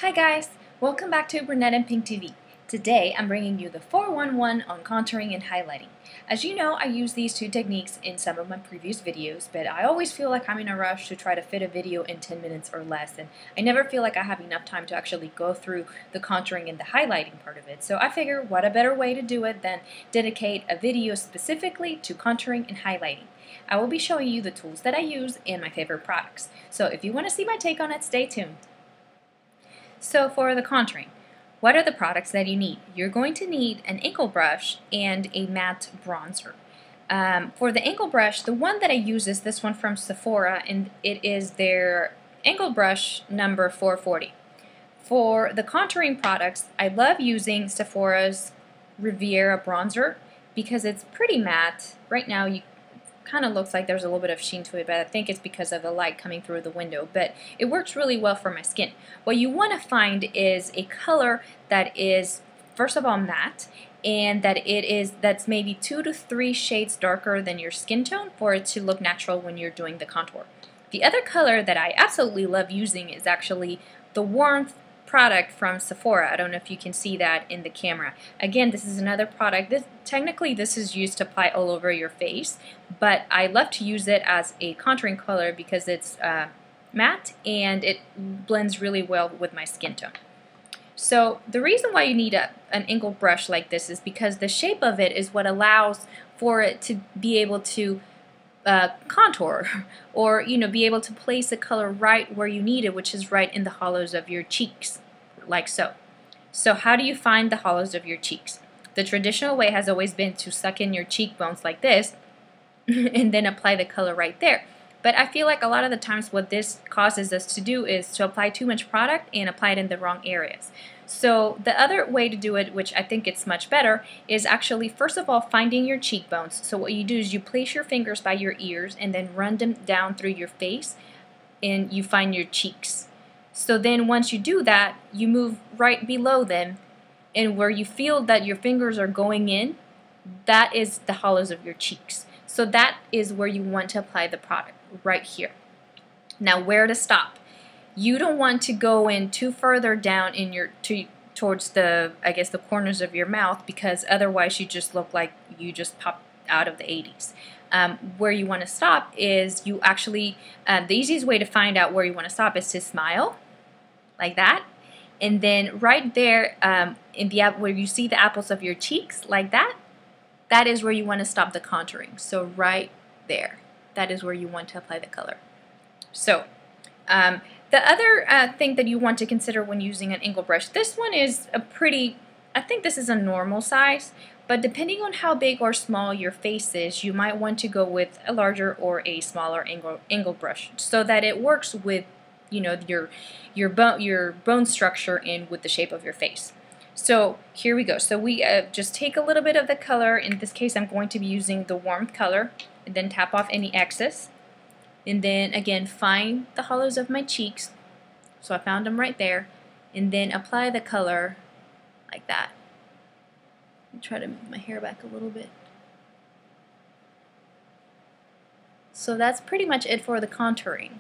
Hi guys, welcome back to Brunette and Pink TV. Today I'm bringing you the 411 on contouring and highlighting. As you know, I use these two techniques in some of my previous videos, but I always feel like I'm in a rush to try to fit a video in 10 minutes or less, and I never feel like I have enough time to actually go through the contouring and the highlighting part of it. So I figure what a better way to do it than dedicate a video specifically to contouring and highlighting. I will be showing you the tools that I use and my favorite products. So if you want to see my take on it, stay tuned. So for the contouring, what are the products that you need? You're going to need an angle brush and a matte bronzer. For the angle brush, the one that I use is this one from Sephora, and it is their angle brush number 440. For the contouring products, I love using Sephora's Riviera bronzer because it's pretty matte. Right now you kind of looks like there's a little bit of sheen to it, but I think it's because of the light coming through the window, but it works really well for my skin. What you want to find is a color that is first of all matte, and that's maybe 2 to 3 shades darker than your skin tone for it to look natural when you're doing the contour. The other color that I absolutely love using is actually the Warmth product from Sephora. I don't know if you can see that in the camera. Again, this is another product. Technically this is used to apply all over your face, but I love to use it as a contouring color because it's matte and it blends really well with my skin tone. So the reason why you need an angle brush like this is because the shape of it is what allows for it to be able to contour or be able to place the color right where you need it, which is right in the hollows of your cheeks, like so. So how do you find the hollows of your cheeks? The traditional way has always been to suck in your cheekbones like this and then apply the color right there. But I feel like a lot of the times what this causes us to do is to apply too much product and apply it in the wrong areas. So the other way to do it, which I think it's much better, is actually first of all finding your cheekbones. So what you do is you place your fingers by your ears and then run them down through your face and you find your cheeks. So then once you do that, you move right below them, and where you feel that your fingers are going in, that is the hollows of your cheeks. So that is where you want to apply the product, right here. Now where to stop? You don't want to go in too further down in towards the corners of your mouth, because otherwise you just look like you just popped out of the 80s. Where you want to stop is you actually, the easiest way to find out where you want to stop is to smile, like that. And then right there where you see the apples of your cheeks, like that, that is where you want to stop the contouring. So right there, that is where you want to apply the color. So the other thing that you want to consider when using an angle brush, this one is I think this is a normal size, but depending on how big or small your face is, you might want to go with a larger or a smaller angle brush so that it works with your bone structure and with the shape of your face. So here we go. So we just take a little bit of the color. In this case, I'm going to be using the Warmth color, and then tap off any excess. And then again, find the hollows of my cheeks. So I found them right there. And then apply the color like that. Try to move my hair back a little bit. So that's pretty much it for the contouring.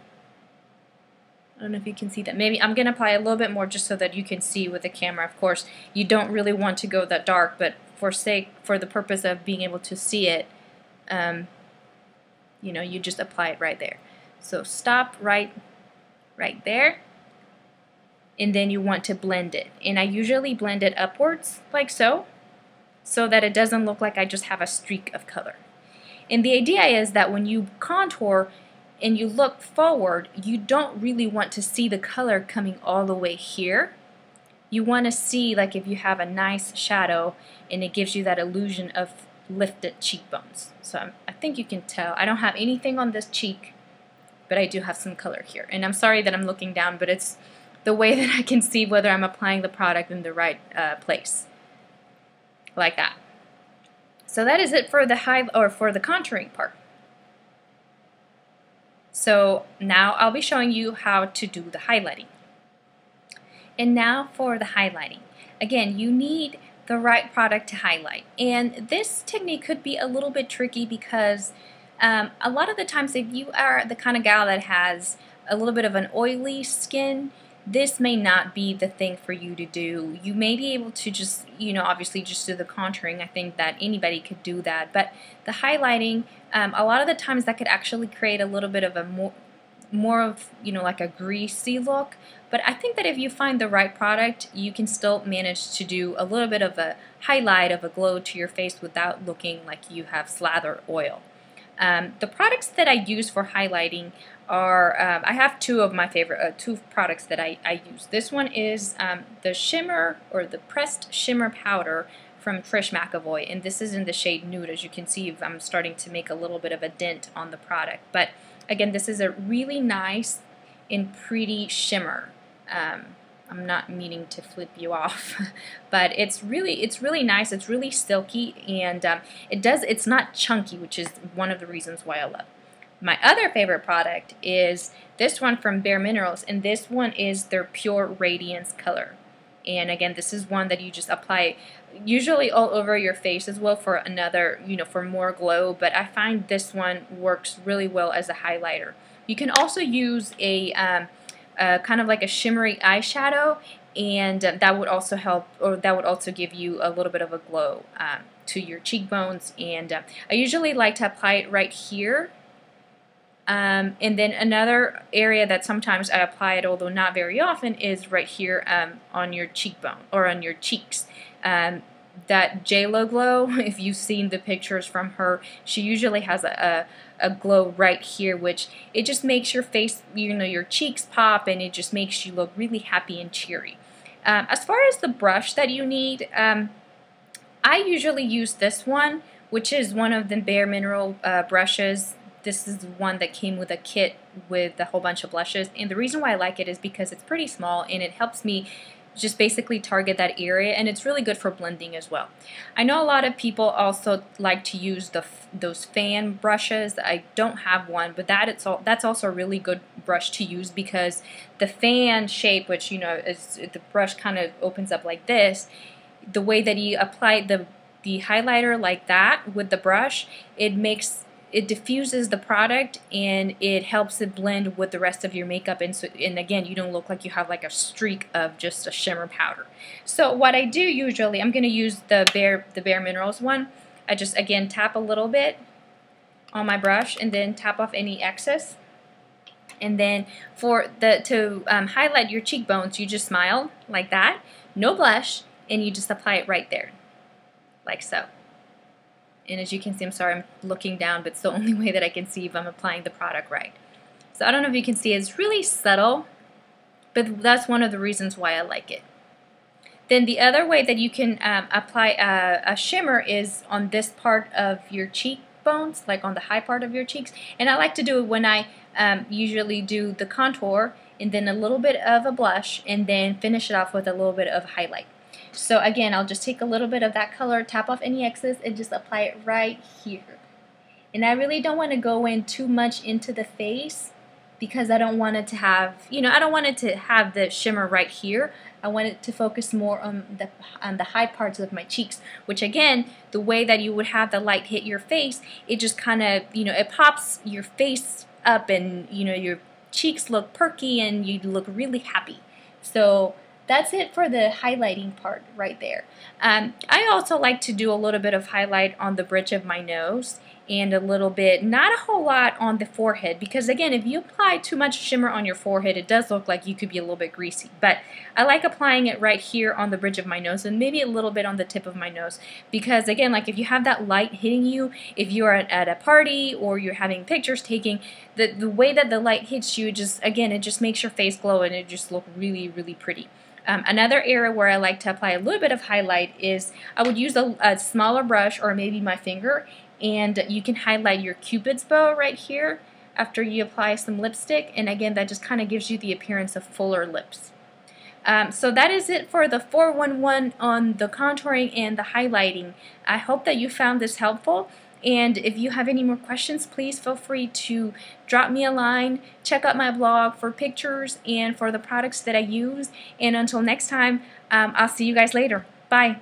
I don't know if you can see that. Maybe I'm going to apply a little bit more just so that you can see with the camera. Of course, you don't really want to go that dark, but for the purpose of being able to see it, you just apply it right there. So stop right there, and then you want to blend it. And I usually blend it upwards like so that it doesn't look like I just have a streak of color. And the idea is that when you contour and you look forward, you don't really want to see the color coming all the way here. You want to see, like, if you have a nice shadow and it gives you that illusion of lifted cheekbones. So I think you can tell. I don't have anything on this cheek, but I do have some color here. And I'm sorry that I'm looking down, but it's the way that I can see whether I'm applying the product in the right place. Like that. So that is it for the for the contouring part. So now I'll be showing you how to do the highlighting. And now for the highlighting. Again, you need the right product to highlight. And this technique could be a little bit tricky because a lot of the times if you are the kind of gal that has a little bit of an oily skin, this may not be the thing for you to do. You may be able to just, obviously just do the contouring. I think that anybody could do that. But the highlighting, a lot of the times that could actually create a little bit of a more of, like a greasy look. But I think that if you find the right product, you can still manage to do a little bit of a highlight, of a glow to your face without looking like you have slathered oil. The products that I use for highlighting are, I have two of my favorite, two products that I use. This one is the shimmer, or the pressed shimmer powder from Trish McEvoy, and this is in the shade Nude. As you can see, I'm starting to make a little bit of a dent on the product. But again, this is a really nice and pretty shimmer. I'm not meaning to flip you off, but it's really nice. It's really silky, and it's not chunky, which is one of the reasons why I love it. My other favorite product is this one from Bare Minerals, and this one is their Pure Radiance color. And again, this is one that you just apply usually all over your face as well for another, for more glow, but I find this one works really well as a highlighter. You can also use a kind of like a shimmery eyeshadow, and that would also help, or that would also give you a little bit of a glow to your cheekbones. And I usually like to apply it right here. And then another area that sometimes I apply it, although not very often, is right here on your cheekbone, or on your cheeks. That JLo glow, if you've seen the pictures from her, she usually has a glow right here, which it just makes your face, your cheeks pop, and it just makes you look really happy and cheery. As far as the brush that you need, I usually use this one, which is one of the Bare Mineral brushes. This is one that came with a kit with a whole bunch of blushes, and the reason why I like it is because it's pretty small and it helps me just basically target that area, and it's really good for blending as well. I know a lot of people also like to use those fan brushes. I don't have one, but that's also a really good brush to use, because the fan shape, which is the brush kind of opens up like this, the way that you apply the highlighter like that with the brush, it diffuses the product, and it helps it blend with the rest of your makeup, and again, you don't look like you have like a streak of just a shimmer powder. So what I do usually, I'm going to use the Bare Minerals one. I just, again, tap a little bit on my brush and then tap off any excess. And then to highlight your cheekbones, you just smile like that, no blush, and you just apply it right there, like so. And as you can see, I'm sorry, I'm looking down, but it's the only way that I can see if I'm applying the product right. So I don't know if you can see, it's really subtle, but that's one of the reasons why I like it. Then the other way that you can apply a shimmer is on this part of your cheekbones, like on the high part of your cheeks. And I like to do it when I usually do the contour, and then a little bit of a blush, and then finish it off with a little bit of highlight. So again, I'll just take a little bit of that color, tap off any excess, and just apply it right here. And I really don't want to go in too much into the face, because I don't want it to have, I don't want it to have the shimmer right here. I want it to focus more on the high parts of my cheeks, which again, the way that you would have the light hit your face, it just kind of, it pops your face up, and your cheeks look perky, and you look really happy. So that's it for the highlighting part right there. I also like to do a little bit of highlight on the bridge of my nose, and a little bit, not a whole lot, on the forehead, because again, if you apply too much shimmer on your forehead, it does look like you could be a little bit greasy. But I like applying it right here on the bridge of my nose, and maybe a little bit on the tip of my nose, because again, like if you have that light hitting you, if you're at a party or you're having pictures taking, the way that the light hits you, it just makes your face glow, and it just look really, really pretty. Another area where I like to apply a little bit of highlight is I would use a smaller brush, or maybe my finger, and you can highlight your Cupid's bow right here after you apply some lipstick, and again, that just kind of gives you the appearance of fuller lips. So that is it for the 411 on the contouring and the highlighting. I hope that you found this helpful. And if you have any more questions, please feel free to drop me a line. Check out my blog for pictures and for the products that I use. And until next time, I'll see you guys later. Bye.